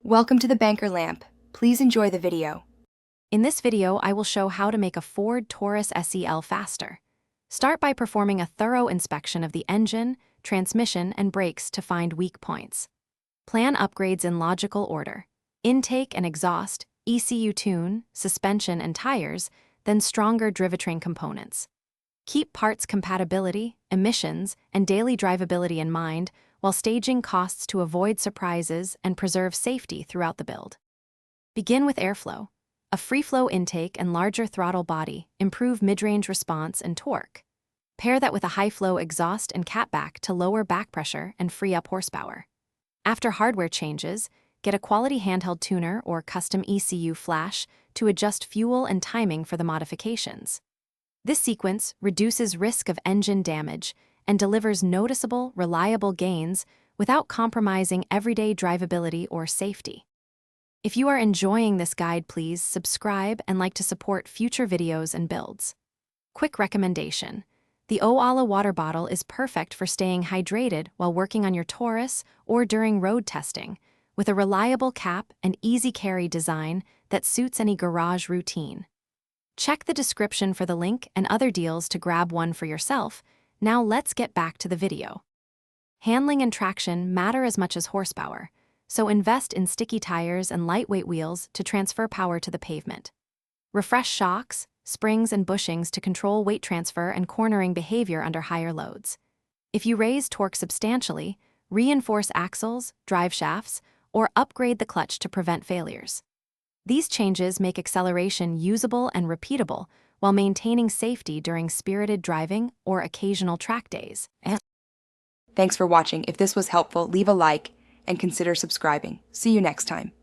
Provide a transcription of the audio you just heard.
Welcome to the Banker Lamp. Please enjoy the video. In this video, I will show how to make a Ford Taurus SEL faster. Start by performing a thorough inspection of the engine, transmission, and brakes to find weak points. Plan upgrades in logical order: intake and exhaust, ECU tune, suspension and tires, then stronger drivetrain components. Keep parts compatibility, emissions, and daily drivability in mind while staging costs to avoid surprises and preserve safety throughout the build. Begin with airflow. A free-flow intake and larger throttle body improve mid-range response and torque. Pair that with a high-flow exhaust and catback to lower back pressure and free up horsepower. After hardware changes, get a quality handheld tuner or custom ECU flash to adjust fuel and timing for the modifications. This sequence reduces risk of engine damage and delivers noticeable, reliable gains without compromising everyday drivability or safety. If you are enjoying this guide, please subscribe and like to support future videos and builds. Quick recommendation: the Owala water bottle is perfect for staying hydrated while working on your Taurus or during road testing, with a reliable cap and easy-carry design that suits any garage routine. Check the description for the link and other deals to grab one for yourself. Now let's get back to the video. Handling and traction matter as much as horsepower, so invest in sticky tires and lightweight wheels to transfer power to the pavement. Refresh shocks, springs, and bushings to control weight transfer and cornering behavior under higher loads. If you raise torque substantially, reinforce axles, drive shafts, or upgrade the clutch to prevent failures. These changes make acceleration usable and repeatable while maintaining safety during spirited driving or occasional track days. Thanks for watching. If this was helpful, leave a like and consider subscribing. See you next time.